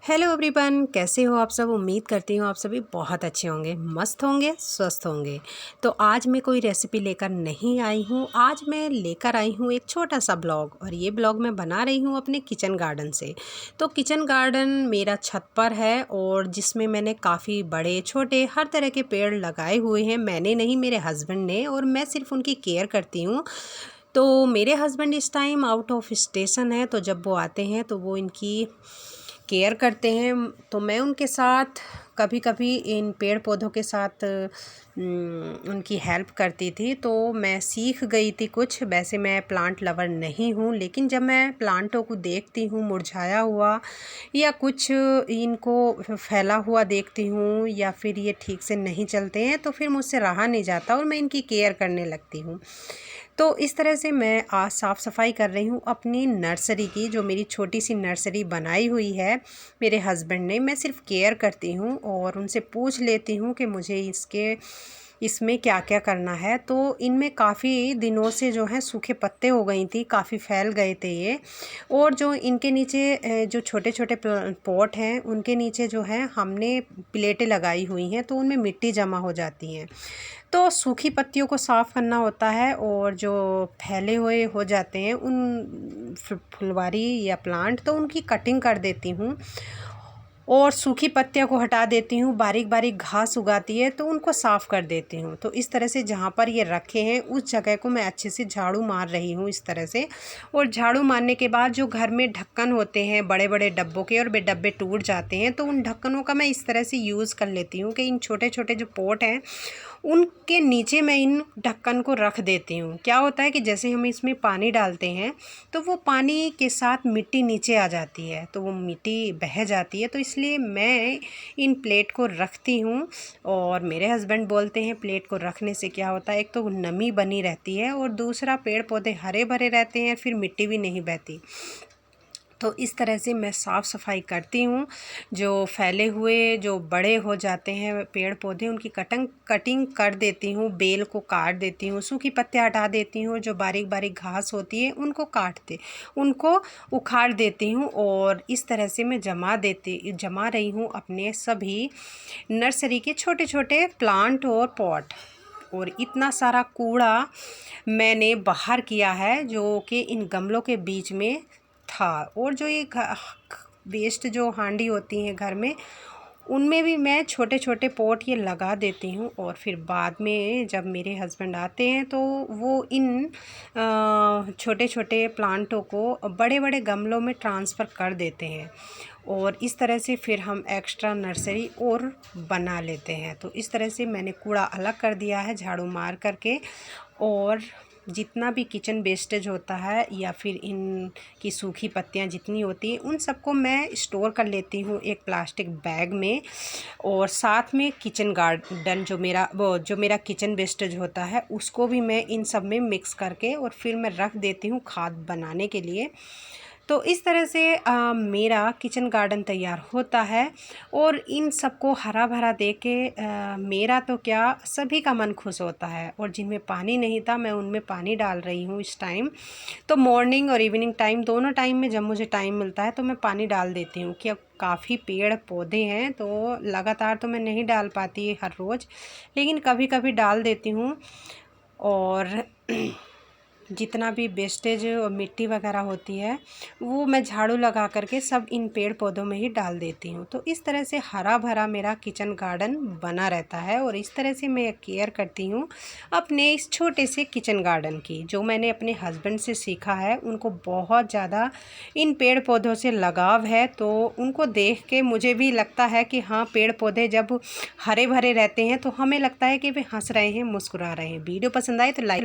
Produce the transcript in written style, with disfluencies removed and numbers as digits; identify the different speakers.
Speaker 1: Hello everyone, कैसे हो आप सब। उम्मीद करती हूँ आप सभी बहुत अच्छे होंगे, मस्त होंगे, स्वस्थ होंगे। तो आज मैं कोई रेसिपी लेकर नहीं आई हूँ। आज मैं लेकर आई हूँ एक छोटा सा ब्लॉग, और ये ब्लॉग मैं बना रही हूँ अपने किचन गार्डन से। तो किचन गार्डन मेरा छत पर है, और जिसमें मैंने काफ़ी बड़े छोटे हर तरह के पेड़ लगाए हुए हैं। मैंने नहीं, मेरे हस्बैंड ने, और मैं सिर्फ उनकी केयर करती हूँ। तो मेरे हस्बैंड इस टाइम आउट ऑफ स्टेशन है, तो जब वो आते हैं तो वो इनकी केयर करते हैं। तो मैं उनके साथ कभी कभी इन पेड़ पौधों के साथ उनकी हेल्प करती थी। तो मैं सीख गई थी कुछ। वैसे मैं प्लांट लवर नहीं हूँ, लेकिन जब मैं प्लांटों को देखती हूँ मुरझाया हुआ या कुछ इनको फैला हुआ देखती हूँ, या फिर ये ठीक से नहीं चलते हैं, तो फिर मुझसे रहा नहीं जाता और मैं इनकी केयर करने लगती हूँ। तो इस तरह से मैं आज साफ़ सफाई कर रही हूँ अपनी नर्सरी की, जो मेरी छोटी सी नर्सरी बनाई हुई है मेरे हस्बैंड ने। मैं सिर्फ केयर करती हूँ और उनसे पूछ लेती हूँ कि मुझे इसमें क्या क्या करना है। तो इनमें काफ़ी दिनों से जो है सूखे पत्ते हो गई थी, काफ़ी फैल गए थे ये। और जो इनके नीचे जो छोटे छोटे पॉट हैं, उनके नीचे जो है हमने प्लेटें लगाई हुई हैं, तो उनमें मिट्टी जमा हो जाती हैं। तो सूखी पत्तियों को साफ़ करना होता है, और जो फैले हुए हो जाते हैं उन फुलवारी या प्लांट, तो उनकी कटिंग कर देती हूँ और सूखी पत्तियों को हटा देती हूँ। बारीक बारीक घास उगाती है तो उनको साफ़ कर देती हूँ। तो इस तरह से जहाँ पर ये रखे हैं उस जगह को मैं अच्छे से झाड़ू मार रही हूँ इस तरह से। और झाड़ू मारने के बाद जो घर में ढक्कन होते हैं बड़े बड़े डब्बों के, और वे डब्बे टूट जाते हैं, तो उन ढक्कनों का मैं इस तरह से यूज़ कर लेती हूँ कि इन छोटे छोटे जो पॉट हैं उनके नीचे मैं इन ढक्कन को रख देती हूँ। क्या होता है कि जैसे हम इसमें पानी डालते हैं तो वो पानी के साथ मिट्टी नीचे आ जाती है, तो वो मिट्टी बह जाती है। तो इसलिए मैं इन प्लेट को रखती हूँ। और मेरे हस्बैंड बोलते हैं प्लेट को रखने से क्या होता है, एक तो नमी बनी रहती है, और दूसरा पेड़ पौधे हरे भरे रहते हैं, फिर मिट्टी भी नहीं बहती। तो इस तरह से मैं साफ़ सफाई करती हूँ। जो फैले हुए जो बड़े हो जाते हैं पेड़ पौधे, उनकी कटिंग कर देती हूँ, बेल को काट देती हूँ, सूखी पत्तियाँ हटा देती हूँ, जो बारीक बारीक घास होती है उनको उखाड़ देती हूँ। और इस तरह से मैं जमा रही हूँ अपने सभी नर्सरी के छोटे छोटे प्लांट और पॉट। और इतना सारा कूड़ा मैंने बाहर किया है, जो कि इन गमलों के बीच में था। और जो ये वेस्ट जो हांडी होती हैं घर में, उनमें भी मैं छोटे छोटे पॉट ये लगा देती हूँ। और फिर बाद में जब मेरे हस्बैंड आते हैं तो वो इन छोटे छोटे प्लांटों को बड़े बड़े गमलों में ट्रांसफ़र कर देते हैं, और इस तरह से फिर हम एक्स्ट्रा नर्सरी और बना लेते हैं। तो इस तरह से मैंने कूड़ा अलग कर दिया है झाड़ू मार करके। और जितना भी किचन वेस्टेज होता है या फिर इनकी सूखी पत्तियां जितनी होती हैं, उन सबको मैं स्टोर कर लेती हूँ एक प्लास्टिक बैग में। और साथ में किचन गार्डन जो मेरा किचन वेस्टेज होता है, उसको भी मैं इन सब में मिक्स करके और फिर मैं रख देती हूँ खाद बनाने के लिए। तो इस तरह से मेरा किचन गार्डन तैयार होता है। और इन सबको हरा भरा देख के मेरा तो क्या, सभी का मन खुश होता है। और जिनमें पानी नहीं था मैं उनमें पानी डाल रही हूँ इस टाइम। तो मॉर्निंग और इवनिंग टाइम, दोनों टाइम में जब मुझे टाइम मिलता है तो मैं पानी डाल देती हूँ। कि अब काफ़ी पेड़ पौधे हैं तो लगातार तो मैं नहीं डाल पाती हर रोज़, लेकिन कभी कभी डाल देती हूँ। और जितना भी वेस्टेज और मिट्टी वगैरह होती है वो मैं झाड़ू लगा करके सब इन पेड़ पौधों में ही डाल देती हूँ। तो इस तरह से हरा भरा मेरा किचन गार्डन बना रहता है। और इस तरह से मैं केयर करती हूँ अपने इस छोटे से किचन गार्डन की, जो मैंने अपने हस्बैंड से सीखा है। उनको बहुत ज़्यादा इन पेड़ पौधों से लगाव है, तो उनको देख के मुझे भी लगता है कि हाँ, पेड़ पौधे जब हरे भरे रहते हैं तो हमें लगता है कि वे हंस रहे हैं, मुस्कुरा रहे हैं। वीडियो पसंद आए तो लाइक